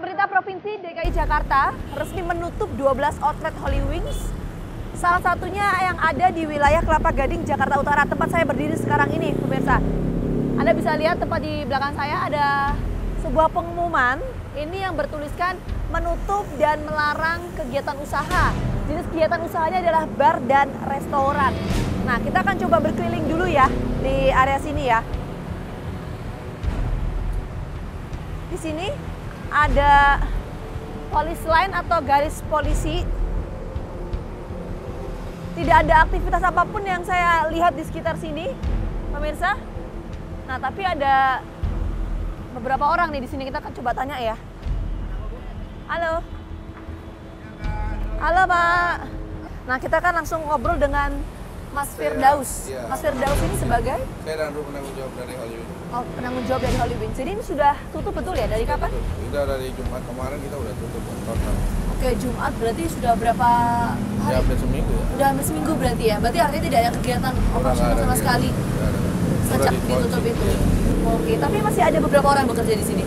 Pemerintah Provinsi DKI Jakarta resmi menutup 12 outlet Holy Wings. Salah satunya yang ada di wilayah Kelapa Gading, Jakarta Utara, tempat saya berdiri sekarang ini, pemirsa. Anda bisa lihat tempat di belakang saya ada sebuah pengumuman ini yang bertuliskan menutup dan melarang kegiatan usaha. Jenis kegiatan usahanya adalah bar dan restoran. Nah, kita akan coba berkeliling dulu ya di area sini ya. Di sini ada polis line atau garis polisi. Tidak ada aktivitas apapun yang saya lihat di sekitar sini, pemirsa. Nah, tapi ada beberapa orang nih di sini, kita akan coba tanya ya. Halo. Halo, Pak. Nah, kita kan langsung ngobrol dengan Mas Firdaus. Iya. Mas Firdaus ini sebagai? Saya dan penanggung jawab dari Holy Wings. Oh, penanggung jawab dari Holy Wings. Jadi ini sudah tutup betul ya? Dari kapan? Sudah dari Jumat kemarin kita udah tutup total. Oke, Jumat berarti sudah berapa hari? Ya, hampir seminggu ya. Udah hampir seminggu berarti ya? Berarti artinya tidak ada kegiatan operasional sama sekali sejak ditutup itu? Oke, tapi masih ada beberapa orang bekerja di sini?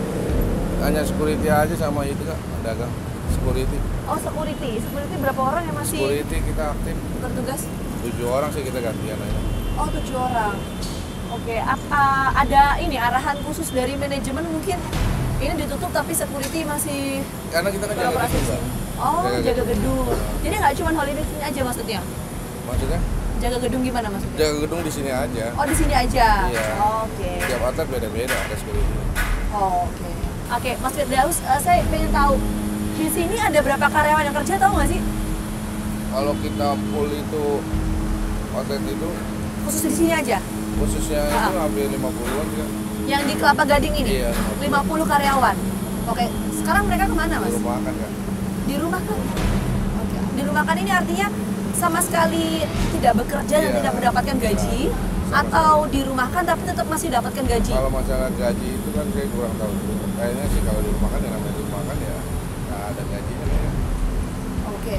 Hanya security aja sama itu Kak, dagang. Security. Oh, security. Security berapa orang yang masih Security kita aktif. bertugas? 7 orang sih kita gantian aja. Oh, 7 orang. Oke, ada ini arahan khusus dari manajemen mungkin ini ditutup tapi security masih Karena kita kan jaga beroperasi? gedung, Kak. Oh, jaga gedung. Jadi nggak cuma Holy Wings ini aja maksudnya? Maksudnya? Jaga gedung gimana maksudnya? Jaga gedung di sini aja. Oh, di sini aja? Iya. Oke. Tiap outlet beda-beda ada security. Oh, oke. Oke, Mas Firdaus, saya pengen tahu di sini ada berapa karyawan yang kerja, tahu nggak sih? Kalau kita full itu outlet itu Khusus di sini aja? khususnya itu hampir 50-an ya. Yang di Kelapa Gading ini? Iya, 50 karyawan. Oke, sekarang mereka kemana, Mas? Di rumah kan Kak. Di rumah kan? Oke. Di rumah kan ini artinya sama sekali tidak bekerja dan Iya. tidak mendapatkan gaji, atau dirumahkan tapi tetap masih dapatkan gaji? Kalau masalah gaji itu kan saya kurang tahu. Kayaknya sih kalau di rumah kan ya namanya di rumah kan ya nggak ada gajinya ya. Oke.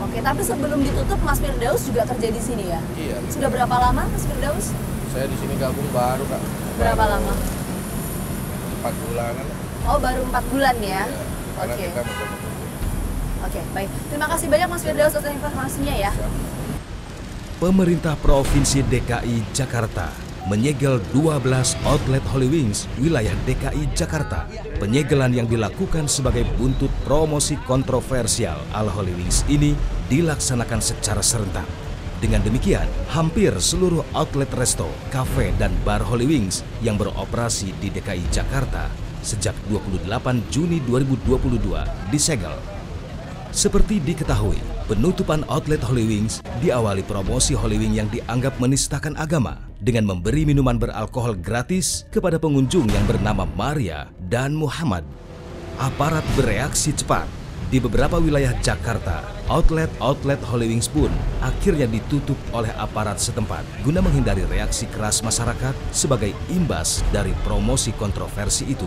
Oke, tapi sebelum ditutup Mas Firdaus juga kerja di sini ya? Iya. Sudah berapa lama Mas Firdaus? Saya di sini gabung baru Kak. Berapa lama? 4 bulanan. Oh, baru 4 bulan ya? Iya. Karena Oke. kita mencoba. Oke, baik. Terima kasih banyak Mas Firdaus atas informasinya ya. Pemerintah Provinsi DKI Jakarta menyegel 12 outlet Holy Wings wilayah DKI Jakarta. Penyegelan yang dilakukan sebagai buntut promosi kontroversial ala Holy Wings ini dilaksanakan secara serentak. Dengan demikian, hampir seluruh outlet resto, kafe, dan bar Holy Wings yang beroperasi di DKI Jakarta sejak 28 Juni 2022 disegel. Seperti diketahui, penutupan outlet Holy Wings diawali promosi Holy Wings yang dianggap menistakan agama dengan memberi minuman beralkohol gratis kepada pengunjung yang bernama Maria dan Muhammad. Aparat bereaksi cepat. Di beberapa wilayah Jakarta, outlet Holy Wings pun akhirnya ditutup oleh aparat setempat guna menghindari reaksi keras masyarakat sebagai imbas dari promosi kontroversi itu.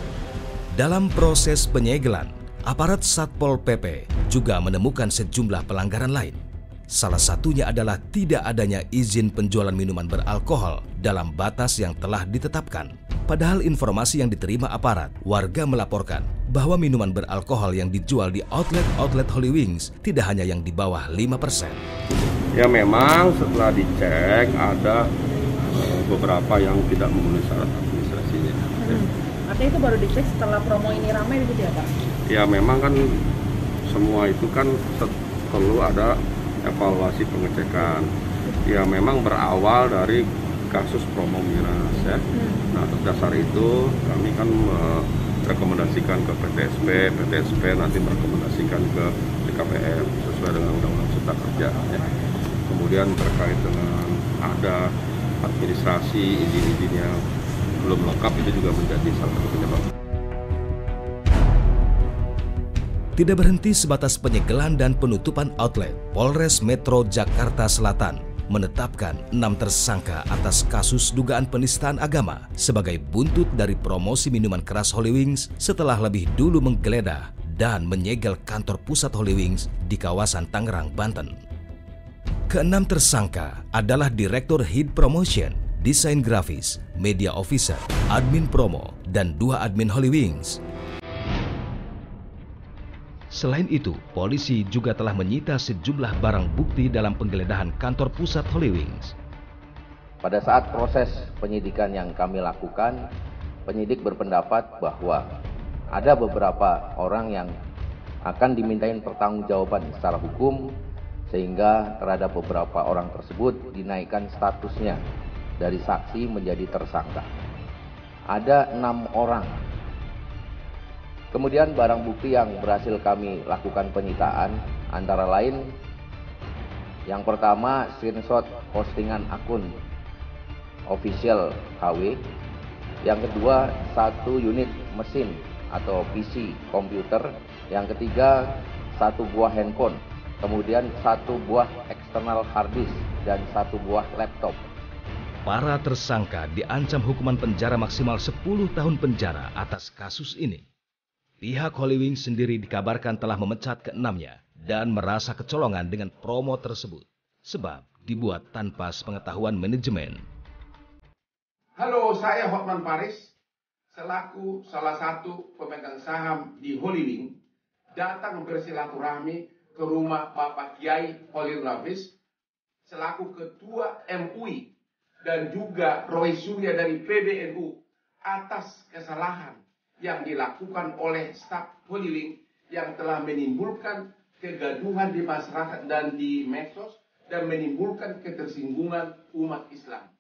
Dalam proses penyegelan, aparat Satpol PP juga menemukan sejumlah pelanggaran lain. Salah satunya adalah tidak adanya izin penjualan minuman beralkohol dalam batas yang telah ditetapkan. Padahal informasi yang diterima aparat, warga melaporkan bahwa minuman beralkohol yang dijual di outlet Holy Wings tidak hanya yang di bawah 5%. Ya memang setelah dicek ada beberapa yang tidak memenuhi syarat administrasinya. Artinya itu baru dicek setelah promo ini ramai begitu ya Pak? Ya memang kan semua itu kan perlu ada evaluasi pengecekan. Ya memang berawal dari kasus promo miras ya. Nah atas dasar itu kami kan merekomendasikan ke PTSP nanti merekomendasikan ke DKPM sesuai dengan Undang-Undang Cipta Kerja ya. Kemudian terkait dengan ada administrasi izin-izin yang belum lengkap itu juga menjadi salah satu penyebab. Tidak berhenti sebatas penyegelan dan penutupan outlet, Polres Metro Jakarta Selatan menetapkan 6 tersangka atas kasus dugaan penistaan agama sebagai buntut dari promosi minuman keras Holy Wings setelah lebih dulu menggeledah dan menyegel kantor pusat Holy Wings di kawasan Tangerang, Banten. Keenam tersangka adalah Direktur Head Promotion, Desain Grafis, Media Officer, Admin Promo, dan 2 admin Holy Wings. Selain itu, polisi juga telah menyita sejumlah barang bukti dalam penggeledahan kantor pusat Holywings. Pada saat proses penyidikan yang kami lakukan, penyidik berpendapat bahwa ada beberapa orang yang akan dimintain pertanggungjawaban secara hukum, sehingga terhadap beberapa orang tersebut dinaikkan statusnya dari saksi menjadi tersangka. Ada 6 orang. Kemudian barang bukti yang berhasil kami lakukan penyitaan antara lain yang pertama screenshot postingan akun official KW, yang kedua 1 unit mesin atau PC komputer, yang ketiga 1 buah handphone, kemudian 1 buah eksternal hard disk dan 1 buah laptop. Para tersangka diancam hukuman penjara maksimal 10 tahun penjara atas kasus ini. Pihak Holywings sendiri dikabarkan telah memecat ke-6-nya dan merasa kecolongan dengan promo tersebut, sebab dibuat tanpa sepengetahuan manajemen. Halo, saya Hotman Paris, selaku salah satu pemegang saham di Holywings, datang bersilaturahmi ke rumah Bapak Kiai Holil Nafis, selaku Ketua MUI, dan juga Roy Surya dari PBNU, atas kesalahan yang dilakukan oleh staf Holywings yang telah menimbulkan kegaduhan di masyarakat dan di medsos dan menimbulkan ketersinggungan umat Islam.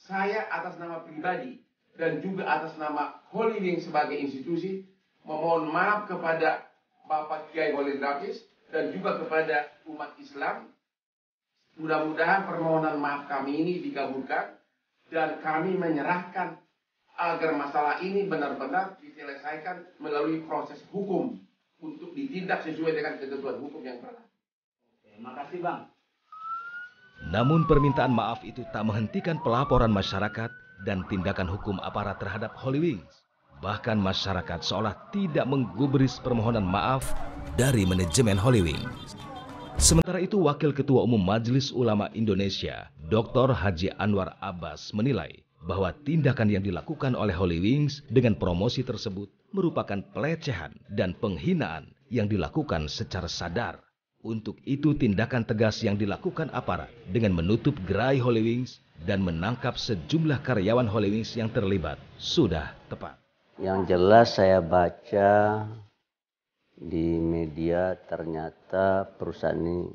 Saya atas nama pribadi dan juga atas nama Holywings sebagai institusi memohon maaf kepada Bapak Kiai Holil Nafis dan juga kepada umat Islam. Mudah-mudahan permohonan maaf kami ini dikabulkan dan kami menyerahkan agar masalah ini benar-benar diselesaikan melalui proses hukum untuk ditindak sesuai dengan ketentuan hukum yang berlaku. Terima kasih, Bang. Namun permintaan maaf itu tak menghentikan pelaporan masyarakat dan tindakan hukum aparat terhadap Holywings. Bahkan masyarakat seolah tidak menggubris permohonan maaf dari manajemen Holywings. Sementara itu, Wakil Ketua Umum Majelis Ulama Indonesia, Dr. Haji Anwar Abbas menilai bahwa tindakan yang dilakukan oleh Holywings dengan promosi tersebut merupakan pelecehan dan penghinaan yang dilakukan secara sadar. Untuk itu, tindakan tegas yang dilakukan aparat dengan menutup gerai Holywings dan menangkap sejumlah karyawan Holywings yang terlibat sudah tepat. Yang jelas saya baca di media ternyata perusahaan ini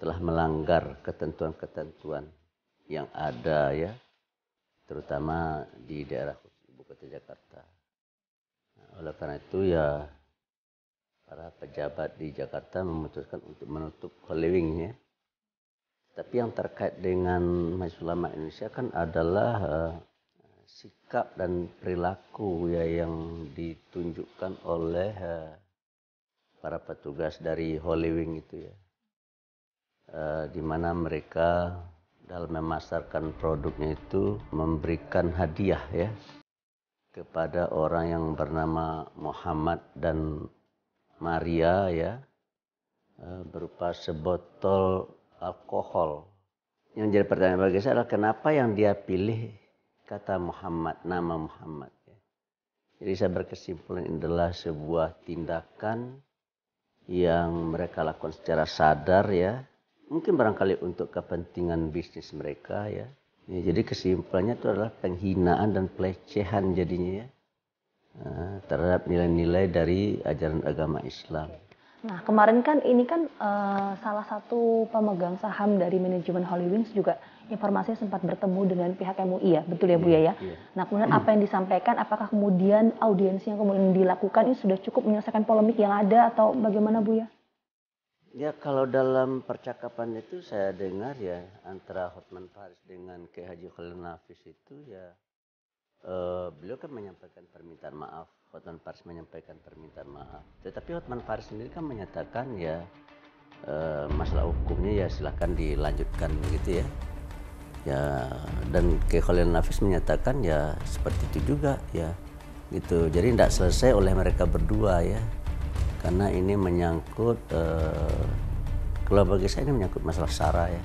telah melanggar ketentuan-ketentuan yang ada ya, terutama di daerah ibu kota Jakarta. Nah, oleh karena itu ya para pejabat di Jakarta memutuskan untuk menutup Holywings ya. Tapi yang terkait dengan Majelis Ulama Indonesia kan adalah sikap dan perilaku ya yang ditunjukkan oleh para petugas dari Holywings itu ya, di mana mereka dalam memasarkan produknya itu memberikan hadiah ya kepada orang yang bernama Muhammad dan Maria ya, berupa sebotol alkohol. Yang jadi pertanyaan bagi saya adalah kenapa yang dia pilih kata Muhammad, nama Muhammad ya. Jadi saya berkesimpulan ini adalah sebuah tindakan yang mereka lakukan secara sadar ya, mungkin barangkali untuk kepentingan bisnis mereka ya. Jadi kesimpulannya itu adalah penghinaan dan pelecehan jadinya ya, terhadap nilai-nilai dari ajaran agama Islam. Nah kemarin kan ini kan salah satu pemegang saham dari manajemen Holywings juga informasinya sempat bertemu dengan pihak MUI ya, betul ya Bu ya? Iya. Nah kemudian apa yang disampaikan, apakah kemudian audiensi yang kemudian dilakukan ini sudah cukup menyelesaikan polemik yang ada atau bagaimana Bu ya? Ya kalau dalam percakapan itu saya dengar ya antara Hotman Paris dengan Kiai Haji Holil Nafis itu ya beliau kan menyampaikan permintaan maaf. Hotman Paris menyampaikan permintaan maaf. Tetapi Hotman Paris sendiri kan menyatakan ya masalah hukumnya ya silahkan dilanjutkan begitu ya. Ya dan Kiai Holil Nafis menyatakan ya seperti itu juga ya gitu. Jadi tidak selesai oleh mereka berdua ya. Karena ini menyangkut, kalau bagi saya ini menyangkut masalah SARA ya.